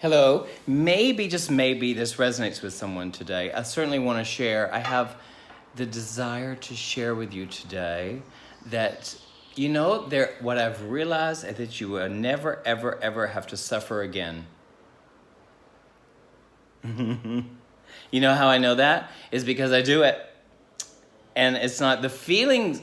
Hello. Maybe, just maybe, this resonates with someone today. I certainly want to share. I have the desire to share with you today that, what I've realized is that you will never, ever, ever have to suffer again. You know how I know that? Is because I do it. And it's not the feelings,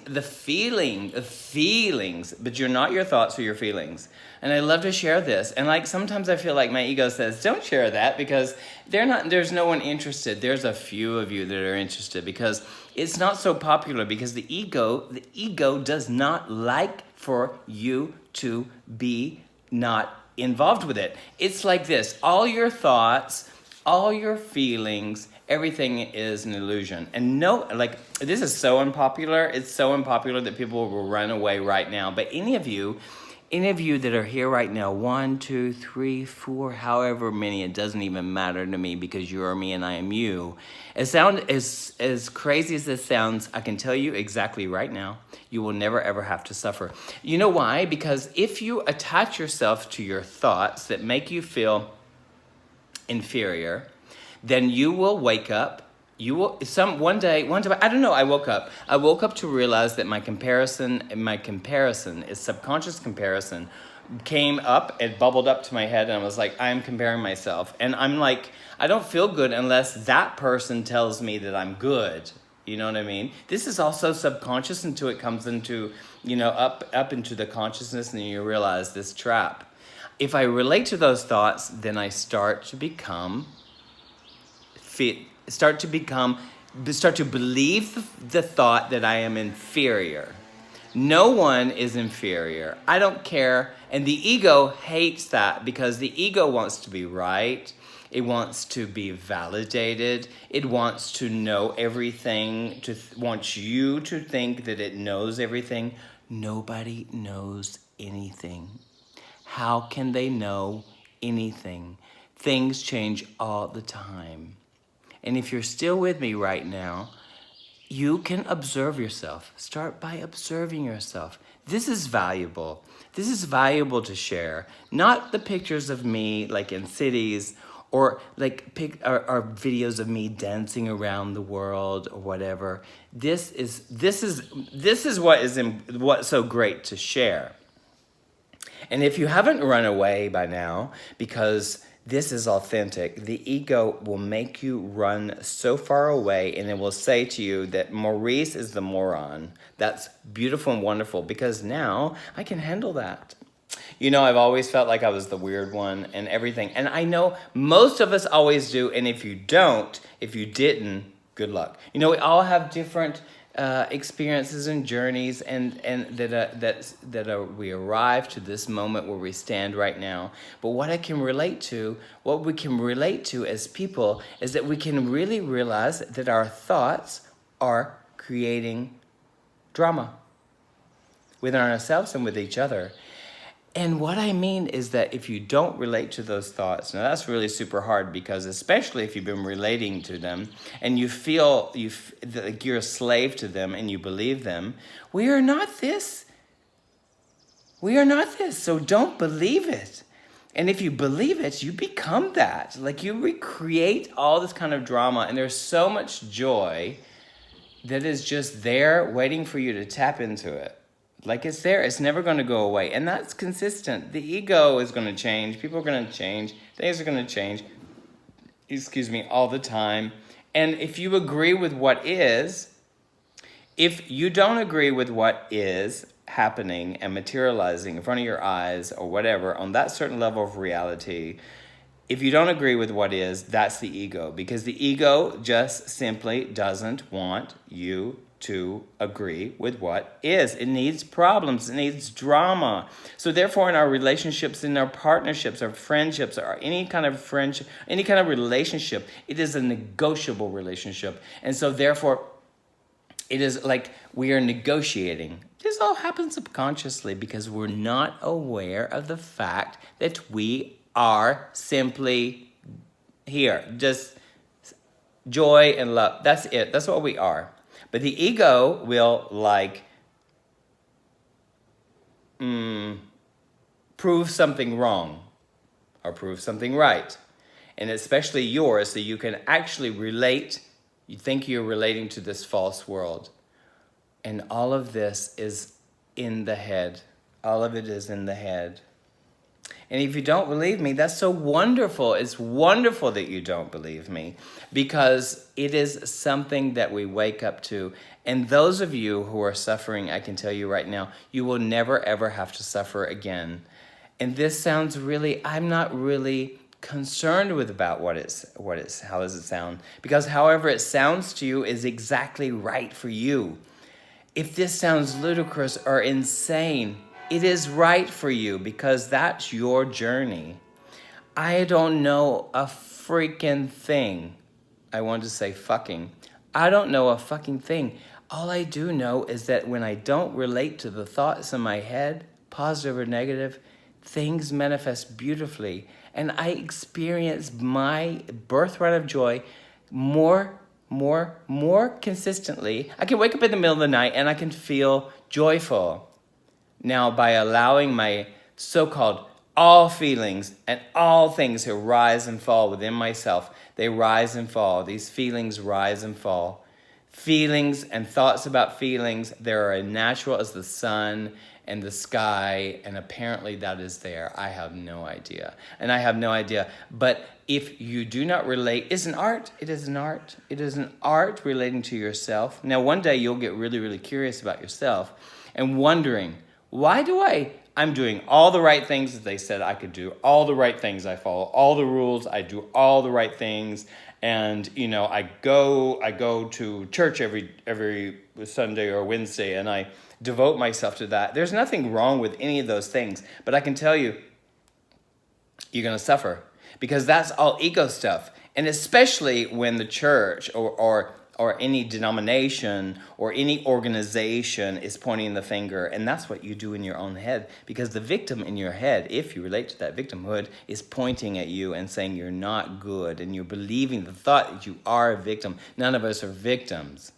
but you're not your thoughts or your feelings. And I love to share this. And like sometimes I feel like my ego says, don't share that because there's no one interested. There's a few of you that are interested because it's not so popular because the ego does not like for you to be not involved with it. It's like this, all your thoughts, all your feelings, everything is an illusion. And this is so unpopular. It's so unpopular that people will run away right now. But any of you that are here right now, 1, 2, 3, 4, however many, it doesn't even matter to me because you are me and I am you. As crazy as this sounds, I can tell you exactly right now, you will never ever have to suffer. You know why? Because if you attach yourself to your thoughts that make you feel inferior, then you will wake up. One day, I don't know, I woke up to realize that my comparison is subconscious comparison came up, it bubbled up to my head, and I was like, I'm comparing myself. And I'm like, I don't feel good unless that person tells me that I'm good. You know what I mean? This is also subconscious until it comes into, up into the consciousness, and you realize this trap. If I relate to those thoughts, then I start to believe the thought that I am inferior. No one is inferior. I don't care. And the ego hates that because the ego wants to be right. It wants to be validated. It wants to know everything, wants you to think that it knows everything. Nobody knows anything. How can they know anything? Things change all the time. And if you're still with me right now, you can observe yourself. Start by observing yourself. This is valuable. This is valuable to share. Not the pictures of me like in cities or or videos of me dancing around the world or whatever. This is what's so great to share. And if you haven't run away by now, because this is authentic, the ego will make you run so far away, and it will say to you that Maurice is the moron. That's beautiful and wonderful, because now I can handle that. I've always felt like I was the weird one and everything. And I know most of us always do, and if you didn't, good luck. We all have different experiences and journeys, and we arrive to this moment where we stand right now. But what we can relate to as people is that we can really realize that our thoughts are creating drama within ourselves and with each other. And what I mean is that if you don't relate to those thoughts, now that's really super hard, because especially if you've been relating to them and you feel like you're a slave to them and you believe them, we are not this. We are not this. So don't believe it. And if you believe it, you become that. Like you recreate all this kind of drama, and there's so much joy that is just there waiting for you to tap into it. Like it's there, it's never going to go away. And that's consistent. The ego is going to change. People are going to change. Things are going to change, all the time. And if you agree with what is, if you don't agree with what is happening and materializing in front of your eyes or whatever, on that certain level of reality, if you don't agree with what is, that's the ego. Because the ego just simply doesn't want you to agree with what is. It needs problems. It needs drama. So therefore, in our relationships, in our partnerships, our friendships, or any kind of friendship, any kind of relationship, it is a negotiable relationship. And so therefore, it is like we are negotiating. This all happens subconsciously because we're not aware of the fact that we are simply here. Just joy and love. That's it. That's what we are. But the ego will prove something wrong. or prove something right. And especially yours, so you can actually relate. You think you're relating to this false world. And all of this is in the head. All of it is in the head. And if you don't believe me, that's so wonderful. It's wonderful that you don't believe me, because it is something that we wake up to. And those of you who are suffering, I can tell you right now, you will never ever have to suffer again. And this sounds really, I'm not really concerned with about how does it sound? Because however it sounds to you is exactly right for you. If this sounds ludicrous or insane, it is right for you, because that's your journey. I don't know a freaking thing. I want to say fucking. I don't know a fucking thing. All I do know is that when I don't relate to the thoughts in my head, positive or negative, things manifest beautifully. And I experience my birthright of joy more consistently. I can wake up in the middle of the night and I can feel joyful. Now, by allowing my so-called all feelings and all things to rise and fall within myself, they rise and fall. These feelings rise and fall. Feelings and thoughts about feelings, they're as natural as the sun and the sky, and apparently that is there. I have no idea. And I have no idea. But if you do not relate, it's an art. It is an art. It is an art relating to yourself. Now, one day you'll get really, really curious about yourself and wondering, why do I'm doing all the right things that they said I could do, all the right things, I follow all the rules, I do all the right things, and I go to church every Sunday or Wednesday, and I devote myself to that. There's nothing wrong with any of those things, but I can tell you, you're going to suffer, because that's all ego stuff. And especially when the church or any denomination or any organization is pointing the finger, and that's what you do in your own head, because the victim in your head, if you relate to that victimhood, is pointing at you and saying you're not good, and you're believing the thought that you are a victim. None of us are victims.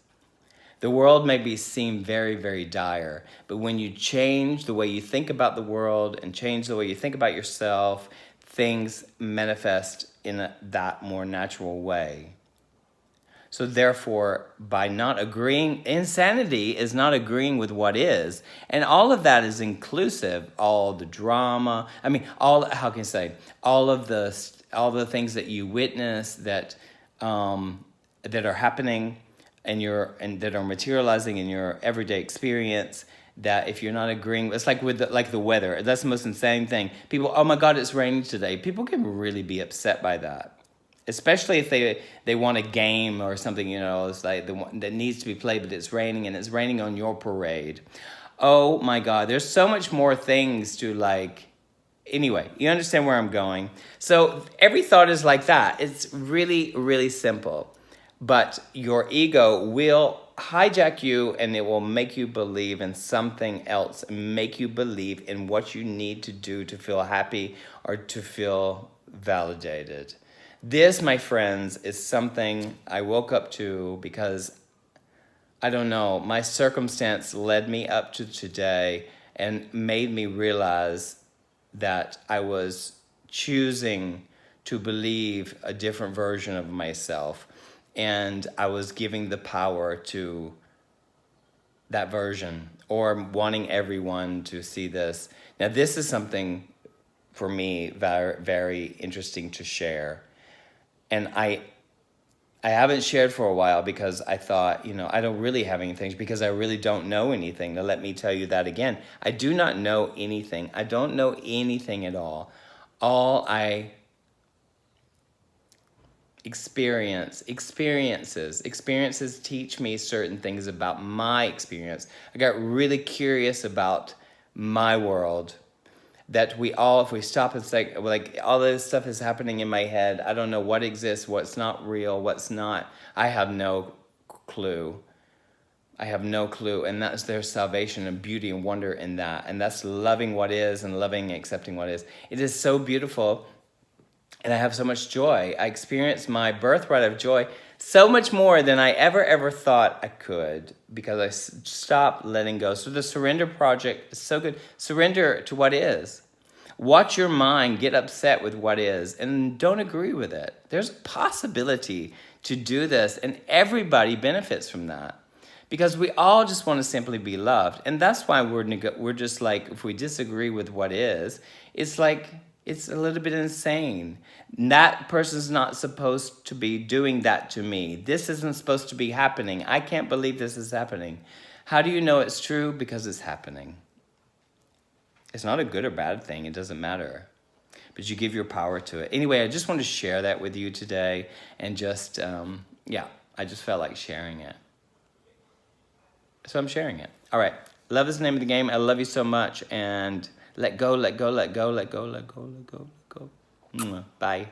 The world may seem very, very dire, but when you change the way you think about the world and change the way you think about yourself, things manifest in that more natural way. So therefore, by not agreeing, insanity is not agreeing with what is. And all of that is inclusive, all the drama, all of the things that you witness that are happening and that are materializing in your everyday experience, that if you're not agreeing, it's like with the weather. That's the most insane thing. People, oh my God, it's raining today. People can really be upset by that. Especially if they want a game or something, it's like that needs to be played, but it's raining, and it's raining on your parade. Oh my God, there's so much more things to like. Anyway, you understand where I'm going. So every thought is like that. It's really, really simple. But your ego will hijack you, and it will make you believe in something else, make you believe in what you need to do to feel happy or to feel validated. This, my friends, is something I woke up to because, I don't know, my circumstance led me up to today and made me realize that I was choosing to believe a different version of myself, and I was giving the power to that version, or wanting everyone to see this. Now, this is something for me very, very interesting to share. And I haven't shared for a while because I thought, I don't really have anything, because I really don't know anything. Now, let me tell you that again. I do not know anything. I don't know anything at all. All I experiences teach me certain things about my experience. I got really curious about my world, that if we stop and say, like, all this stuff is happening in my head. I don't know what exists, what's not real, what's not. I have no clue. And that's their salvation and beauty and wonder in that. And that's loving what is and loving and accepting what is. It is so beautiful. And I have so much joy. I experience my birthright of joy so much more than I ever thought I could, because I stopped letting go. So the Surrender Project is so good. Surrender to what is. Watch your mind get upset with what is and don't agree with it. There's a possibility to do this, and everybody benefits from that because we all just want to simply be loved. And that's why we're just like, if we disagree with what is, it's like, it's a little bit insane. That person's not supposed to be doing that to me. This isn't supposed to be happening. I can't believe this is happening. How do you know it's true? Because it's happening. It's not a good or bad thing. It doesn't matter. But you give your power to it. Anyway, I just wanted to share that with you today. And just, yeah, I just felt like sharing it. So I'm sharing it. All right. Love is the name of the game. I love you so much. And let go, let go, let go, let go, let go, let go, let go. Bye.